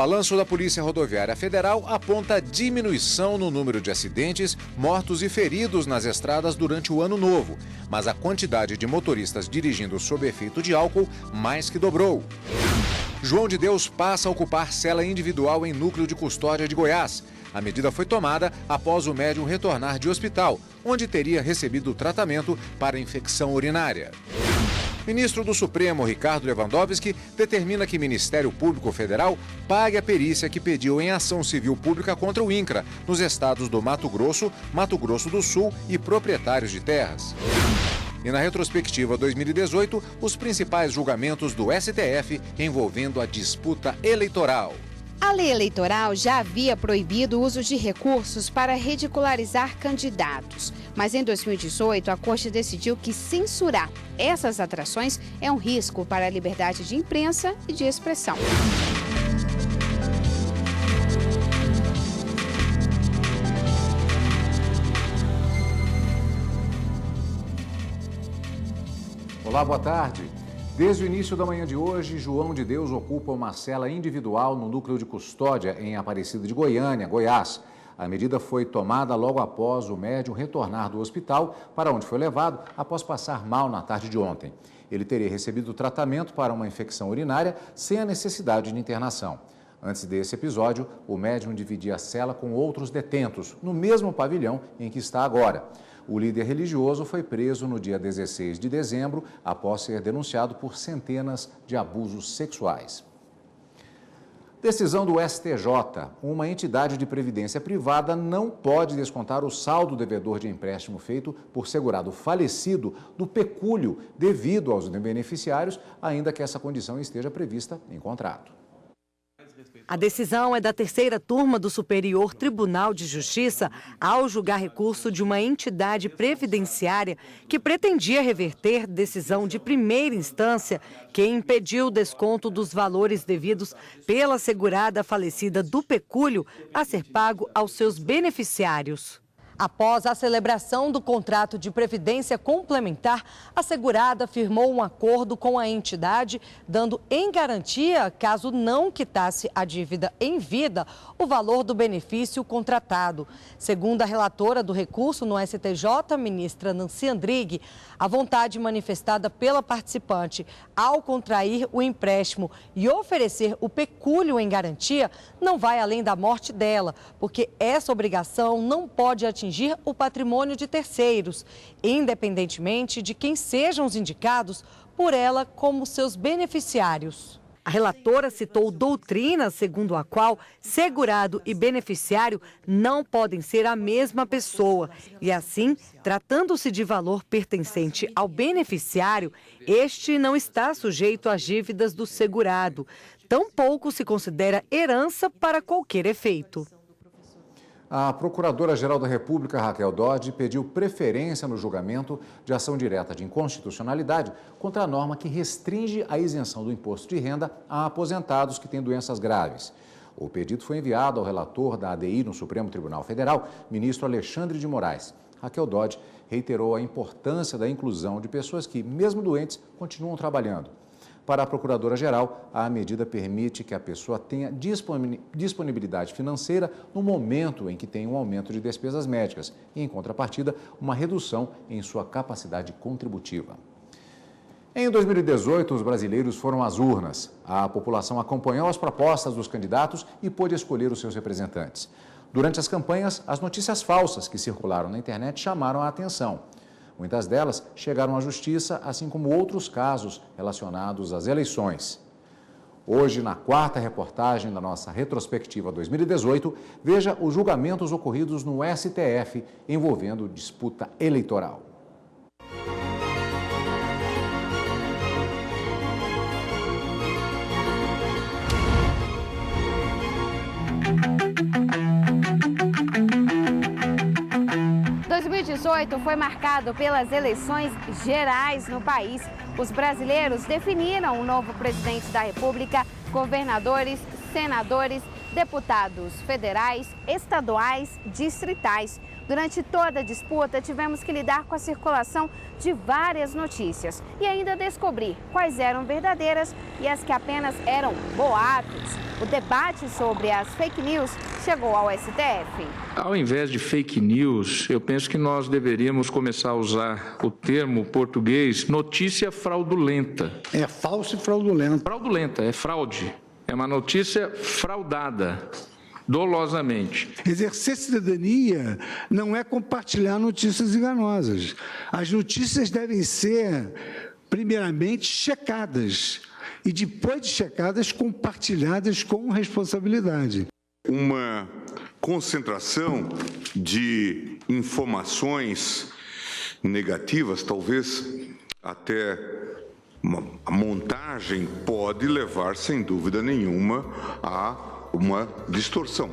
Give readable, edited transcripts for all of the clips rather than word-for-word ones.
Balanço da Polícia Rodoviária Federal aponta diminuição no número de acidentes, mortos e feridos nas estradas durante o ano novo. Mas a quantidade de motoristas dirigindo sob efeito de álcool mais que dobrou. João de Deus passa a ocupar cela individual em núcleo de custódia de Goiás. A medida foi tomada após o médium retornar de hospital, onde teria recebido tratamento para infecção urinária. Ministro do Supremo, Ricardo Lewandowski, determina que o Ministério Público Federal pague a perícia que pediu em ação civil pública contra o INCRA, nos estados do Mato Grosso do Sul e proprietários de terras. E na retrospectiva 2018, os principais julgamentos do STF envolvendo a disputa eleitoral. A lei eleitoral já havia proibido o uso de recursos para ridicularizar candidatos. Mas em 2018, a Corte decidiu que censurar essas atrações é um risco para a liberdade de imprensa e de expressão. Olá, boa tarde. Desde o início da manhã de hoje, João de Deus ocupa uma cela individual no núcleo de custódia em Aparecida de Goiânia, Goiás. A medida foi tomada logo após o médium retornar do hospital, para onde foi levado após passar mal na tarde de ontem. Ele teria recebido tratamento para uma infecção urinária sem a necessidade de internação. Antes desse episódio, o médium dividia a cela com outros detentos, no mesmo pavilhão em que está agora. O líder religioso foi preso no dia 16 de dezembro, após ser denunciado por centenas de abusos sexuais. Decisão do STJ. Uma entidade de previdência privada não pode descontar o saldo devedor de empréstimo feito por segurado falecido do pecúlio devido aos beneficiários, ainda que essa condição esteja prevista em contrato. A decisão é da terceira turma do Superior Tribunal de Justiça ao julgar recurso de uma entidade previdenciária que pretendia reverter decisão de primeira instância que impediu o desconto dos valores devidos pela segurada falecida do pecúlio a ser pago aos seus beneficiários. Após a celebração do contrato de previdência complementar, a segurada firmou um acordo com a entidade, dando em garantia, caso não quitasse a dívida em vida, o valor do benefício contratado. Segundo a relatora do recurso no STJ, ministra Nancy Andrighi, a vontade manifestada pela participante ao contrair o empréstimo e oferecer o pecúlio em garantia não vai além da morte dela, porque essa obrigação não pode atingir o patrimônio de terceiros, independentemente de quem sejam os indicados por ela como seus beneficiários. A relatora citou doutrina segundo a qual segurado e beneficiário não podem ser a mesma pessoa e, assim, tratando-se de valor pertencente ao beneficiário, este não está sujeito às dívidas do segurado. Tampouco se considera herança para qualquer efeito. A Procuradora-Geral da República, Raquel Dodge, pediu preferência no julgamento de ação direta de inconstitucionalidade contra a norma que restringe a isenção do imposto de renda a aposentados que têm doenças graves. O pedido foi enviado ao relator da ADI no Supremo Tribunal Federal, ministro Alexandre de Moraes. Raquel Dodge reiterou a importância da inclusão de pessoas que, mesmo doentes, continuam trabalhando. Para a Procuradora-Geral, a medida permite que a pessoa tenha disponibilidade financeira no momento em que tem um aumento de despesas médicas e, em contrapartida, uma redução em sua capacidade contributiva. Em 2018, os brasileiros foram às urnas. A população acompanhou as propostas dos candidatos e pôde escolher os seus representantes. Durante as campanhas, as notícias falsas que circularam na internet chamaram a atenção. Muitas delas chegaram à justiça, assim como outros casos relacionados às eleições. Hoje, na quarta reportagem da nossa retrospectiva 2018, veja os julgamentos ocorridos no STF envolvendo disputa eleitoral. Em 2018 foi marcado pelas eleições gerais no país. Os brasileiros definiram o novo presidente da República, governadores, senadores, deputados federais, estaduais, distritais. Durante toda a disputa, tivemos que lidar com a circulação de várias notícias e ainda descobrir quais eram verdadeiras e as que apenas eram boatos. O debate sobre as fake news chegou ao STF. Ao invés de fake news, eu penso que nós deveríamos começar a usar o termo português notícia fraudulenta. É falso e fraudulento. Fraudulenta, é fraude. É uma notícia fraudada, dolosamente. Exercer cidadania não é compartilhar notícias enganosas. As notícias devem ser, primeiramente, checadas e, depois de checadas, compartilhadas com responsabilidade. Uma concentração de informações negativas, talvez até a montagem, pode levar, sem dúvida nenhuma, a uma distorção.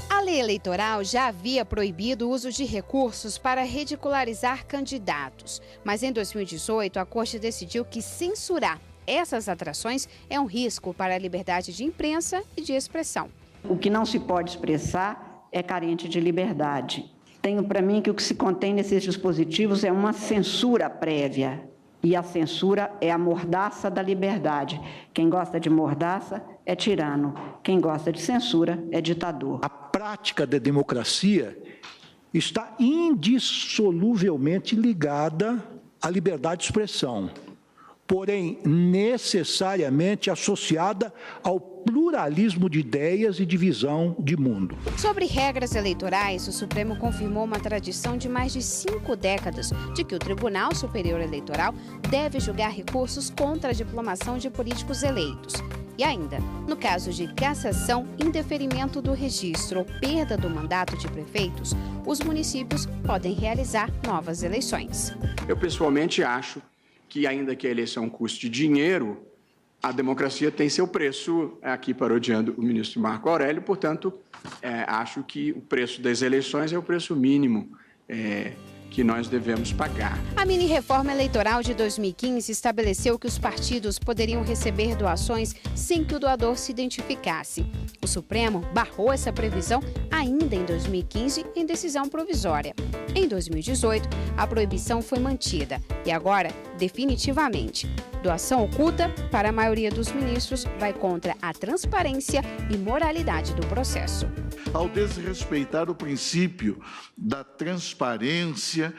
A lei eleitoral já havia proibido o uso de recursos para ridicularizar candidatos, mas em 2018 a Corte decidiu que censurar essas atrações é um risco para a liberdade de imprensa e de expressão. O que não se pode expressar é carente de liberdade. Tenho para mim que o que se contém nesses dispositivos é uma censura prévia. E a censura é a mordaça da liberdade. Quem gosta de mordaça é tirano. Quem gosta de censura é ditador. A prática da democracia está indissoluvelmente ligada à liberdade de expressão, porém necessariamente associada ao pluralismo de ideias e de visão de mundo. Sobre regras eleitorais, o Supremo confirmou uma tradição de mais de 5 décadas de que o Tribunal Superior Eleitoral deve julgar recursos contra a diplomação de políticos eleitos. E ainda, no caso de cassação, indeferimento do registro ou perda do mandato de prefeitos, os municípios podem realizar novas eleições. Eu pessoalmente acho que, ainda que a eleição custe dinheiro, a democracia tem seu preço, aqui parodiando o ministro Marco Aurélio, portanto, acho que o preço das eleições é o preço mínimo que nós devemos pagar. A mini-reforma eleitoral de 2015 estabeleceu que os partidos poderiam receber doações sem que o doador se identificasse. O Supremo barrou essa previsão ainda em 2015 em decisão provisória. Em 2018, a proibição foi mantida e agora, definitivamente, doação oculta, para a maioria dos ministros, vai contra a transparência e moralidade do processo. Ao desrespeitar o princípio da transparência,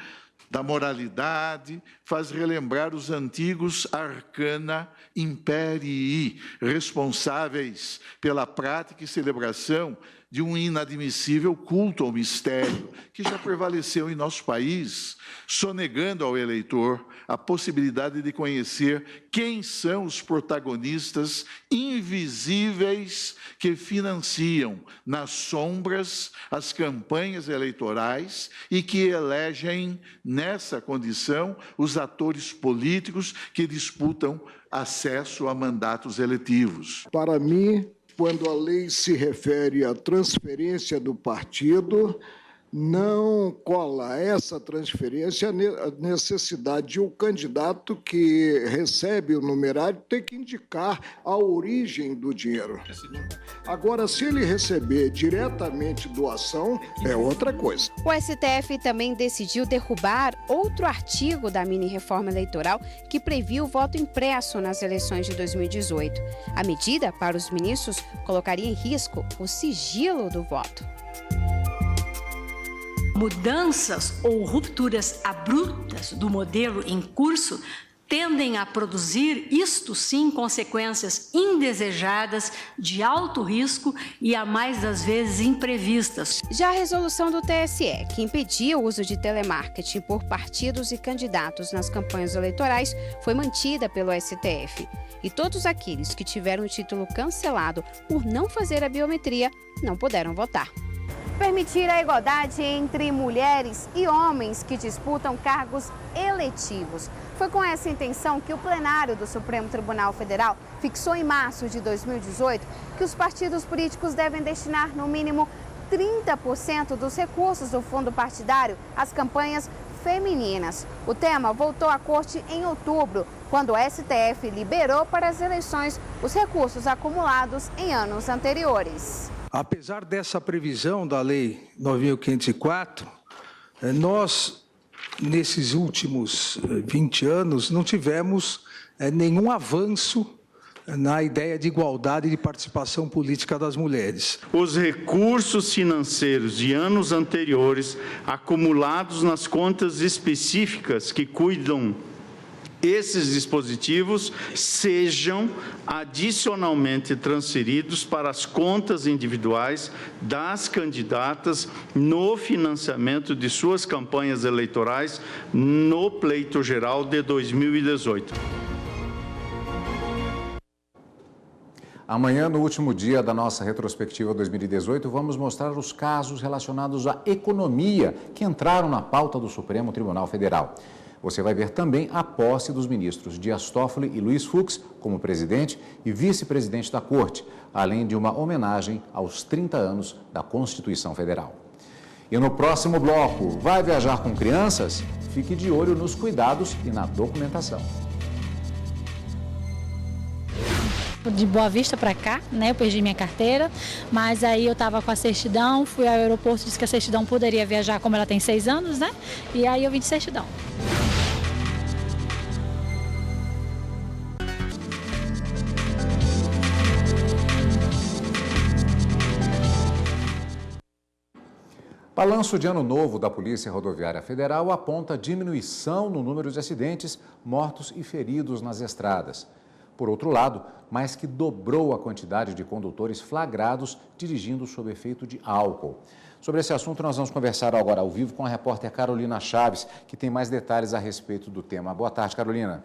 da moralidade, faz relembrar os antigos arcana imperii, responsáveis pela prática e celebração de um inadmissível culto ao mistério, que já prevaleceu em nosso país, sonegando ao eleitor a possibilidade de conhecer quem são os protagonistas invisíveis que financiam nas sombras as campanhas eleitorais e que elegem, nessa condição, os atores políticos que disputam acesso a mandatos eletivos. Para mim, quando a lei se refere à transferência do partido, não cola essa transferência a necessidade de o candidato que recebe o numerário ter que indicar a origem do dinheiro. Agora, se ele receber diretamente doação, é outra coisa. O STF também decidiu derrubar outro artigo da mini-reforma eleitoral que previa o voto impresso nas eleições de 2018. A medida, para os ministros, colocaria em risco o sigilo do voto. Mudanças ou rupturas abruptas do modelo em curso tendem a produzir, isto sim, consequências indesejadas, de alto risco e, a mais das vezes, imprevistas. Já a resolução do TSE, que impedia o uso de telemarketing por partidos e candidatos nas campanhas eleitorais, foi mantida pelo STF. E todos aqueles que tiveram o título cancelado por não fazer a biometria não puderam votar. Permitir a igualdade entre mulheres e homens que disputam cargos eletivos. Foi com essa intenção que o plenário do Supremo Tribunal Federal fixou em março de 2018 que os partidos políticos devem destinar no mínimo 30% dos recursos do fundo partidário às campanhas femininas. O tema voltou à corte em outubro, quando o STF liberou para as eleições os recursos acumulados em anos anteriores. Apesar dessa previsão da Lei 9.504, nós, nesses últimos 20 anos, não tivemos nenhum avanço na ideia de igualdade e de participação política das mulheres. Os recursos financeiros de anos anteriores, acumulados nas contas específicas que cuidam esses dispositivos, sejam adicionalmente transferidos para as contas individuais das candidatas no financiamento de suas campanhas eleitorais no pleito geral de 2018. Amanhã, no último dia da nossa retrospectiva 2018, vamos mostrar os casos relacionados à economia que entraram na pauta do Supremo Tribunal Federal. Você vai ver também a posse dos ministros Dias Toffoli e Luiz Fux como presidente e vice-presidente da Corte, além de uma homenagem aos 30 anos da Constituição Federal. E no próximo bloco, vai viajar com crianças? Fique de olho nos cuidados e na documentação. De Boa Vista para cá, né? Eu perdi minha carteira, mas aí eu estava com a certidão, fui ao aeroporto, disse que a certidão poderia viajar como ela tem 6 anos, né? E aí eu vim de certidão. Balanço de Ano Novo da Polícia Rodoviária Federal aponta diminuição no número de acidentes, mortos e feridos nas estradas. Por outro lado, mais que dobrou a quantidade de condutores flagrados dirigindo sob efeito de álcool. Sobre esse assunto, nós vamos conversar agora ao vivo com a repórter Carolina Chaves, que tem mais detalhes a respeito do tema. Boa tarde, Carolina.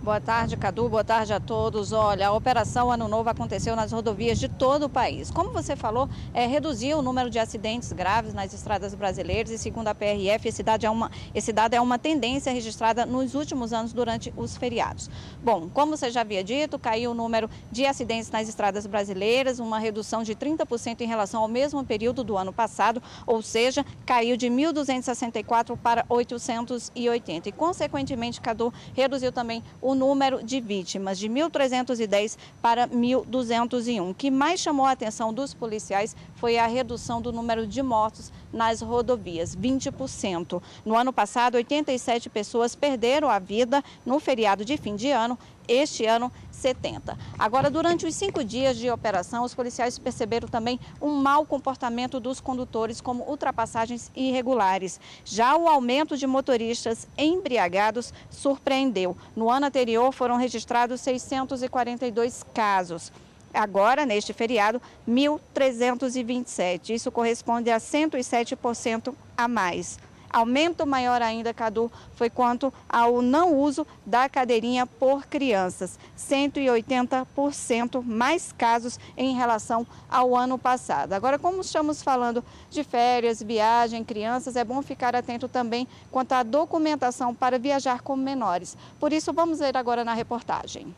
Boa tarde, Cadu. Boa tarde a todos. Olha, a Operação Ano Novo aconteceu nas rodovias de todo o país. Como você falou, reduziu o número de acidentes graves nas estradas brasileiras e, segundo a PRF, esse dado é uma tendência registrada nos últimos anos durante os feriados. Bom, como você já havia dito, caiu o número de acidentes nas estradas brasileiras, uma redução de 30% em relação ao mesmo período do ano passado, ou seja, caiu de 1.264 para 880. E, consequentemente, Cadu, reduziu também o número de vítimas, de 1.310 para 1.201. O que mais chamou a atenção dos policiais foi a redução do número de mortos nas rodovias, 20%. No ano passado, 87 pessoas perderam a vida no feriado de fim de ano. Este ano, 70. Agora, durante os 5 dias de operação, os policiais perceberam também um mau comportamento dos condutores, como ultrapassagens irregulares. Já o aumento de motoristas embriagados surpreendeu. No ano anterior, foram registrados 642 casos. Agora, neste feriado, 1.327. Isso corresponde a 107% a mais. Aumento maior ainda, Cadu, foi quanto ao não uso da cadeirinha por crianças. 180% mais casos em relação ao ano passado. Agora, como estamos falando de férias, viagem, crianças, é bom ficar atento também quanto à documentação para viajar com menores. Por isso, vamos ver agora na reportagem.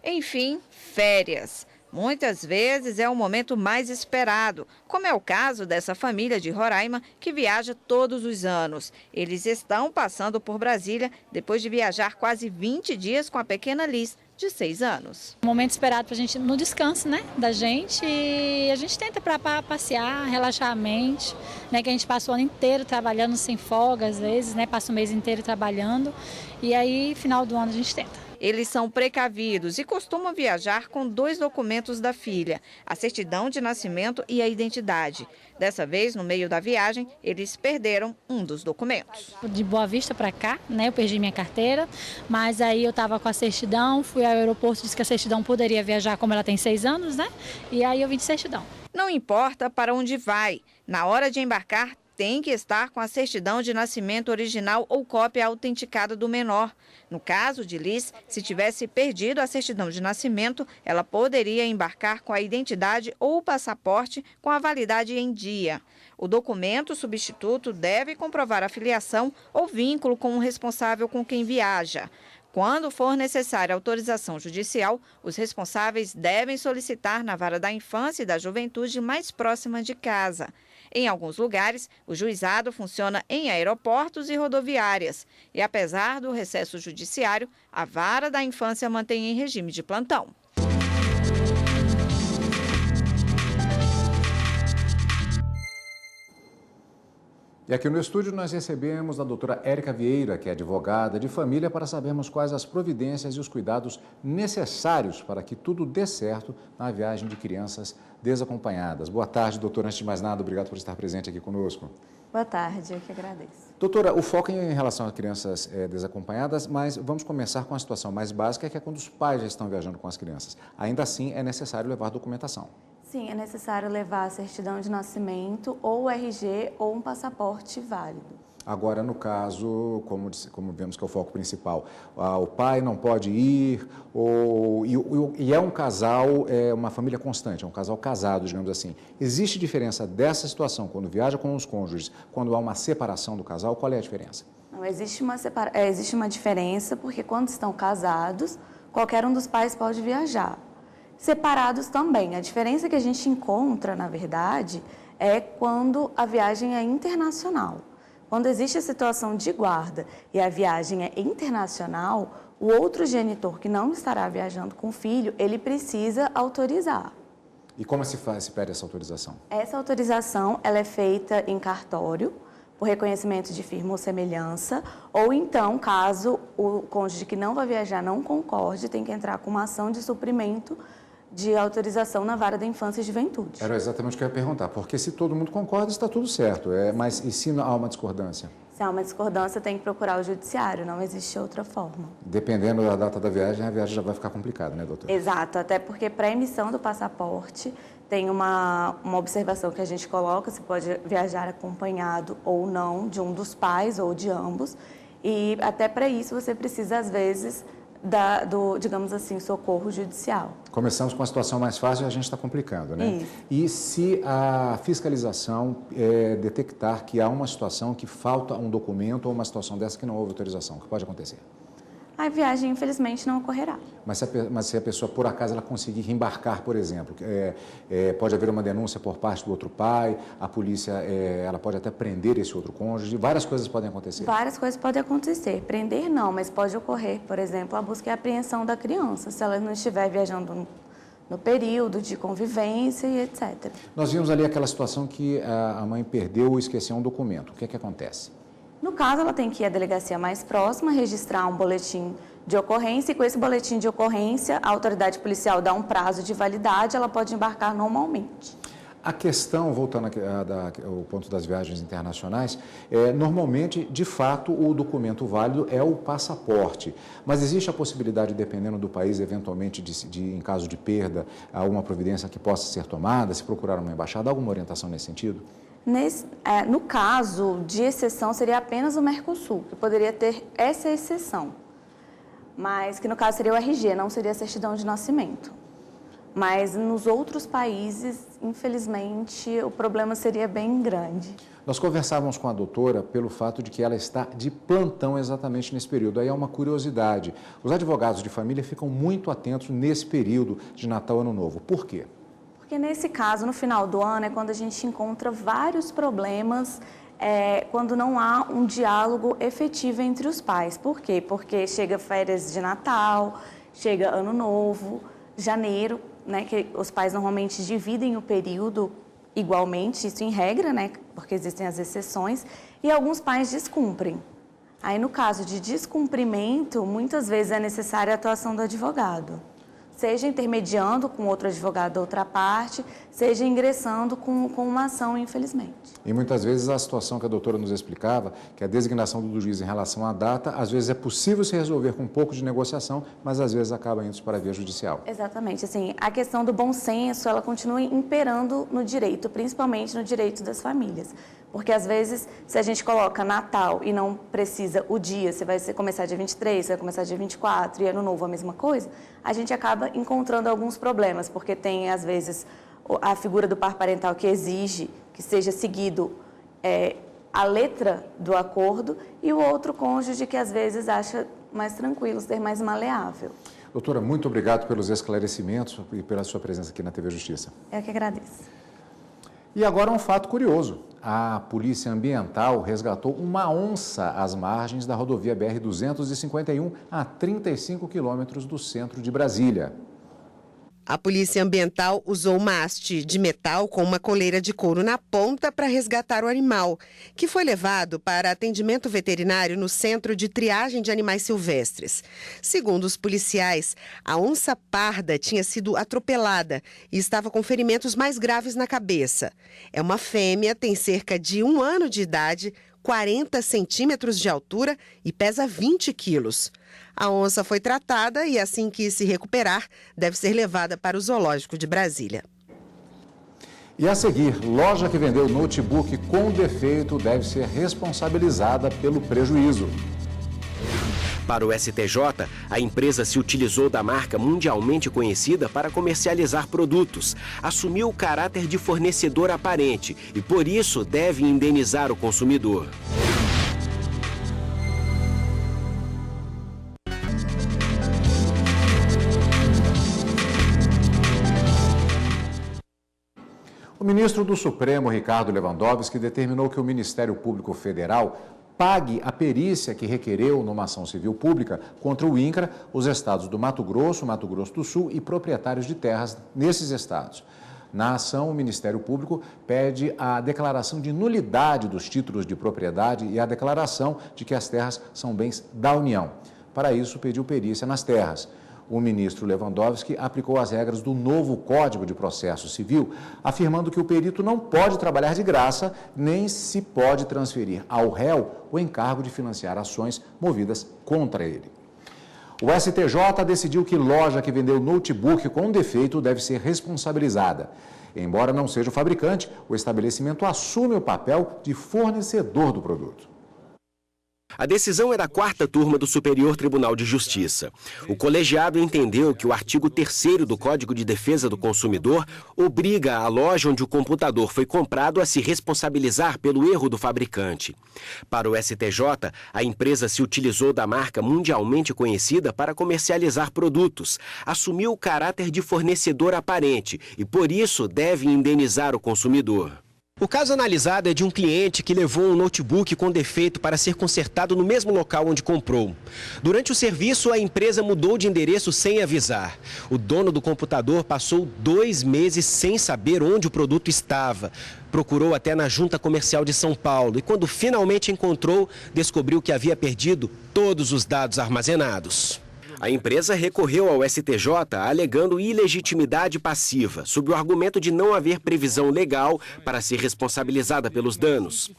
Enfim, férias. Muitas vezes é o momento mais esperado, como é o caso dessa família de Roraima que viaja todos os anos. Eles estão passando por Brasília depois de viajar quase 20 dias com a pequena Liz, de 6 anos. Um momento esperado para a gente no descanso, né, da gente, e a gente tenta para passear, relaxar a mente, né, que a gente passa o ano inteiro trabalhando sem folga às vezes, né, passa o mês inteiro trabalhando e aí final do ano a gente tenta. Eles são precavidos e costumam viajar com 2 documentos da filha, a certidão de nascimento e a identidade. Dessa vez, no meio da viagem, eles perderam um dos documentos. De Boa Vista para cá, né, eu perdi minha carteira, mas aí eu estava com a certidão, fui ao aeroporto, disse que a certidão poderia viajar como ela tem 6 anos, né, e aí eu vim de certidão. Não importa para onde vai, na hora de embarcar, tem que estar com a certidão de nascimento original ou cópia autenticada do menor. No caso de Liz, se tivesse perdido a certidão de nascimento, ela poderia embarcar com a identidade ou o passaporte com a validade em dia. O documento substituto deve comprovar a filiação ou vínculo com o responsável com quem viaja. Quando for necessária autorização judicial, os responsáveis devem solicitar na Vara da Infância e da Juventude mais próxima de casa. Em alguns lugares, o juizado funciona em aeroportos e rodoviárias. E apesar do recesso judiciário, a Vara da Infância mantém em regime de plantão. E aqui no estúdio nós recebemos a doutora Érica Vieira, que é advogada de família, para sabermos quais as providências e os cuidados necessários para que tudo dê certo na viagem de crianças desacompanhadas. Boa tarde, doutora. Antes de mais nada, obrigado por estar presente aqui conosco. Boa tarde, eu que agradeço. Doutora, o foco é em relação a crianças desacompanhadas, mas vamos começar com a situação mais básica, que é quando os pais já estão viajando com as crianças. Ainda assim, é necessário levar documentação. Sim, é necessário levar a certidão de nascimento, ou o RG, ou um passaporte válido. Agora, no caso, como vemos que é o foco principal, o pai não pode ir, e é um casal, é uma família constante, é um casal casado, digamos assim. Existe diferença dessa situação, quando viaja com os cônjuges, quando há uma separação do casal? Qual é a diferença? Não, existe uma diferença, porque quando estão casados, qualquer um dos pais pode viajar. Separados também. A diferença que a gente encontra, na verdade, é quando a viagem é internacional. Quando existe a situação de guarda e a viagem é internacional, o outro genitor que não estará viajando com o filho, ele precisa autorizar. E como se pede essa autorização? Essa autorização ela é feita em cartório, por reconhecimento de firma ou semelhança, ou então, caso o cônjuge que não vai viajar não concorde, tem que entrar com uma ação de suprimento de autorização na vara da infância e juventude. Era exatamente o que eu ia perguntar, porque se todo mundo concorda, está tudo certo, mas e se há uma discordância? Se há uma discordância, tem que procurar o judiciário, não existe outra forma. Dependendo da data da viagem, a viagem já vai ficar complicada, né, doutora? Exato, até porque para a emissão do passaporte tem uma observação que a gente coloca, se pode viajar acompanhado ou não de um dos pais ou de ambos, e até para isso você precisa, às vezes, do, digamos assim, socorro judicial. Começamos com a situação mais fácil e a gente está complicando, né? Isso. E se a fiscalização detectar que há uma situação que falta um documento ou uma situação dessa que não houve autorização, o que pode acontecer? A viagem, infelizmente, não ocorrerá. Mas se a pessoa, por acaso, ela conseguir reembarcar, por exemplo, pode haver uma denúncia por parte do outro pai, a polícia ela pode até prender esse outro cônjuge, várias coisas podem acontecer. Várias coisas podem acontecer. Prender não, mas pode ocorrer, por exemplo, a busca e a apreensão da criança, se ela não estiver viajando no período de convivência e etc. Nós vimos ali aquela situação que a mãe perdeu ou esqueceu um documento. O que é que acontece? No caso, ela tem que ir à delegacia mais próxima, registrar um boletim de ocorrência, e com esse boletim de ocorrência, a autoridade policial dá um prazo de validade, ela pode embarcar normalmente. A questão, voltando ao ponto das viagens internacionais, normalmente, de fato, o documento válido é o passaporte. Mas existe a possibilidade, dependendo do país, eventualmente, em caso de perda, alguma providência que possa ser tomada, se procurar uma embaixada, alguma orientação nesse sentido? No caso de exceção, seria apenas o Mercosul, que poderia ter essa exceção. Mas que no caso seria o RG, não seria a certidão de nascimento. Mas nos outros países, infelizmente, o problema seria bem grande. Nós conversávamos com a doutora pelo fato de que ela está de plantão exatamente nesse período. Aí é uma curiosidade. Os advogados de família ficam muito atentos nesse período de Natal e Ano Novo. Por quê? Porque nesse caso, no final do ano, é quando a gente encontra vários problemas, quando não há um diálogo efetivo entre os pais. Por quê? Porque chega férias de Natal, chega Ano Novo, janeiro, né, que os pais normalmente dividem o período igualmente, isso em regra, né, porque existem as exceções, e alguns pais descumprem. Aí, no caso de descumprimento, muitas vezes é necessária a atuação do advogado. Seja intermediando com outro advogado da outra parte, seja ingressando com uma ação, infelizmente. E muitas vezes a situação que a doutora nos explicava, que a designação do juiz em relação à data, às vezes é possível se resolver com um pouco de negociação, mas às vezes acaba indo para a via judicial. Exatamente. Assim, a questão do bom senso, ela continua imperando no direito, principalmente no direito das famílias. Porque, às vezes, se a gente coloca Natal e não precisa o dia, você vai começar dia 23, você vai começar dia 24 e Ano Novo a mesma coisa, a gente acaba encontrando alguns problemas, porque tem, às vezes, a figura do par parental que exige que seja seguido a letra do acordo e o outro cônjuge que, às vezes, acha mais tranquilo, ser mais maleável. Doutora, muito obrigado pelos esclarecimentos e pela sua presença aqui na TV Justiça. Eu que agradeço. E agora um fato curioso. A Polícia Ambiental resgatou uma onça às margens da rodovia BR-251, a 35 quilômetros do centro de Brasília. A Polícia Ambiental usou uma haste de metal com uma coleira de couro na ponta para resgatar o animal, que foi levado para atendimento veterinário no Centro de Triagem de Animais Silvestres. Segundo os policiais, a onça parda tinha sido atropelada e estava com ferimentos mais graves na cabeça. É uma fêmea, tem cerca de 1 ano de idade, 40 centímetros de altura e pesa 20 quilos. A onça foi tratada e, assim que se recuperar, deve ser levada para o Zoológico de Brasília. E a seguir, loja que vendeu notebook com defeito deve ser responsabilizada pelo prejuízo. Para o STJ, a empresa se utilizou da marca mundialmente conhecida para comercializar produtos, assumiu o caráter de fornecedor aparente e, por isso, deve indenizar o consumidor. O ministro do Supremo, Ricardo Lewandowski, determinou que o Ministério Público Federal pague a perícia que requereu numa ação civil pública contra o INCRA, os estados do Mato Grosso do Sul e proprietários de terras nesses estados. Na ação, o Ministério Público pede a declaração de nulidade dos títulos de propriedade e a declaração de que as terras são bens da União. Para isso, pediu perícia nas terras. O ministro Lewandowski aplicou as regras do novo Código de Processo Civil, afirmando que o perito não pode trabalhar de graça, nem se pode transferir ao réu o encargo de financiar ações movidas contra ele. O STJ decidiu que loja que vendeu notebook com defeito deve ser responsabilizada. Embora não seja o fabricante, o estabelecimento assume o papel de fornecedor do produto. A decisão é da 4ª turma do Superior Tribunal de Justiça. O colegiado entendeu que o artigo 3º do Código de Defesa do Consumidor obriga a loja onde o computador foi comprado a se responsabilizar pelo erro do fabricante. Para o STJ, a empresa se utilizou da marca mundialmente conhecida para comercializar produtos, assumiu o caráter de fornecedor aparente e, por isso, deve indenizar o consumidor. O caso analisado é de um cliente que levou um notebook com defeito para ser consertado no mesmo local onde comprou. Durante o serviço, a empresa mudou de endereço sem avisar. O dono do computador passou 2 meses sem saber onde o produto estava. Procurou até na Junta Comercial de São Paulo e, quando finalmente encontrou, descobriu que havia perdido todos os dados armazenados. A empresa recorreu ao STJ alegando ilegitimidade passiva, sob o argumento de não haver previsão legal para ser responsabilizada pelos danos.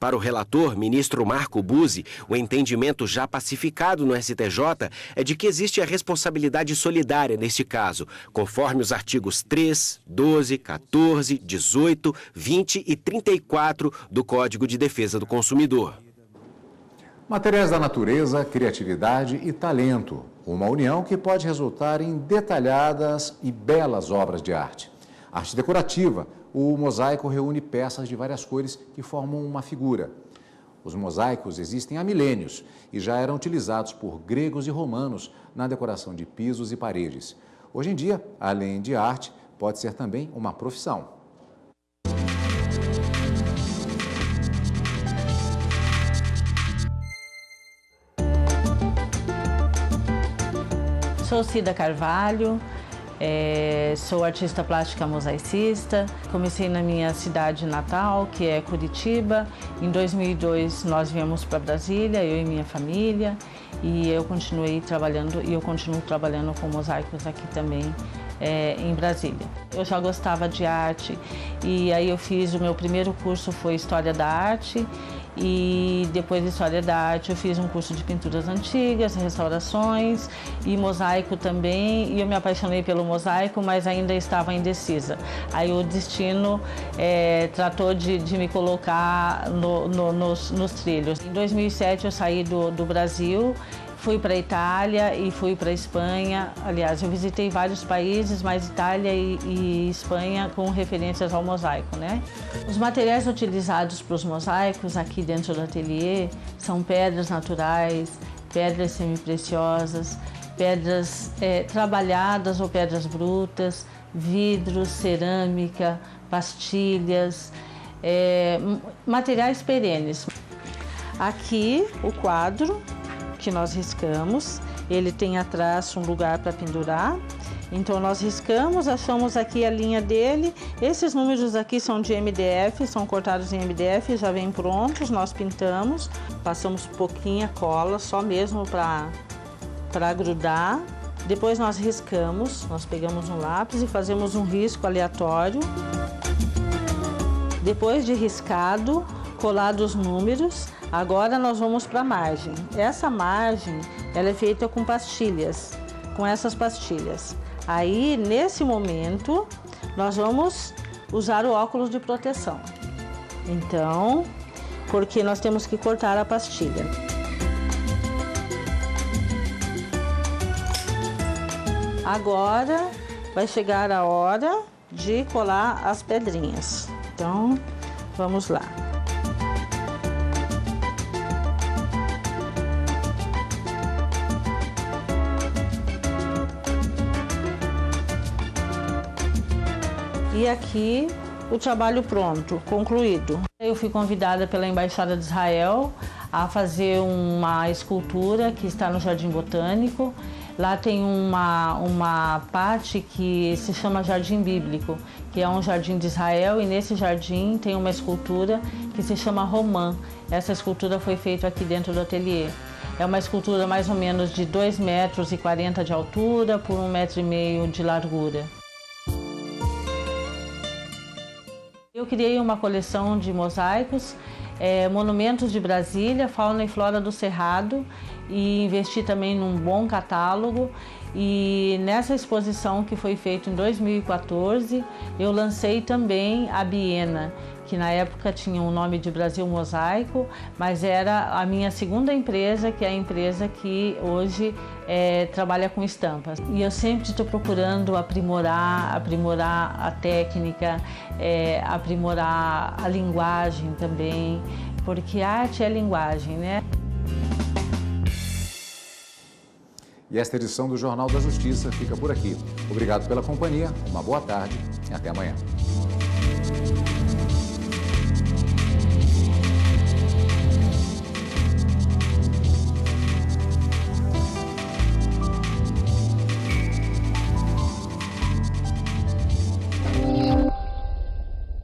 Para o relator, ministro Marco Buzzi, o entendimento já pacificado no STJ é de que existe a responsabilidade solidária neste caso, conforme os artigos 3, 12, 14, 18, 20 e 34 do Código de Defesa do Consumidor. Materiais da natureza, criatividade e talento. Uma união que pode resultar em detalhadas e belas obras de arte. Arte decorativa. O mosaico reúne peças de várias cores que formam uma figura. Os mosaicos existem há milênios e já eram utilizados por gregos e romanos na decoração de pisos e paredes. Hoje em dia, além de arte, pode ser também uma profissão. Sou Cida Carvalho, sou artista plástica mosaicista. Comecei na minha cidade natal, que é Curitiba. Em 2002 nós viemos para Brasília, eu e minha família, e eu continuei trabalhando e eu continuo trabalhando com mosaicos aqui também em Brasília. Eu já gostava de arte e aí eu fiz o meu primeiro curso foi História da Arte. E depois de História da Arte eu fiz um curso de pinturas antigas, restaurações e mosaico também. E eu me apaixonei pelo mosaico, mas ainda estava indecisa. Aí o destino tratou de me colocar nos trilhos. Em 2007 eu saí do Brasil. Fui para a Itália e fui para a Espanha. Aliás, eu visitei vários países, mas Itália e Espanha com referências ao mosaico, né? Os materiais utilizados para os mosaicos aqui dentro do ateliê são pedras naturais, pedras semipreciosas, pedras trabalhadas ou pedras brutas, vidros, cerâmica, pastilhas, materiais perenes. Aqui o quadro que nós riscamos, ele tem atrás um lugar para pendurar Então nós riscamos, achamos aqui a linha dele. Esses números aqui são de MDF, são cortados em MDF, já vêm prontos, nós pintamos, passamos pouquinha cola, só mesmo para grudar. Depois nós riscamos, nós pegamos um lápis e fazemos um risco aleatório. Depois de riscado, colado os números, agora nós vamos para a margem. Essa margem, ela é feita com pastilhas, com essas pastilhas. Aí, nesse momento, nós vamos usar o óculos de proteção. Então, porque nós temos que cortar a pastilha. Agora vai chegar a hora de colar as pedrinhas. Então, vamos lá. E aqui o trabalho pronto, concluído. Eu fui convidada pela Embaixada de Israel a fazer uma escultura que está no Jardim Botânico. Lá tem uma parte que se chama Jardim Bíblico, que é um jardim de Israel, e nesse jardim tem uma escultura que se chama Romã. Essa escultura foi feita aqui dentro do ateliê. É uma escultura mais ou menos de 2,40 metros de altura por 1,5 metro de largura. Eu criei uma coleção de mosaicos, monumentos de Brasília, fauna e flora do Cerrado, e investi também num bom catálogo. E nessa exposição que foi feita em 2014, eu lancei também a Biena, que na época tinha o nome de Brasil Mosaico, mas era a minha segunda empresa, que é a empresa que hoje trabalha com estampas. E eu sempre estou procurando aprimorar a técnica, aprimorar a linguagem também, porque arte é linguagem, né? E esta edição do Jornal da Justiça fica por aqui. Obrigado pela companhia, uma boa tarde e até amanhã.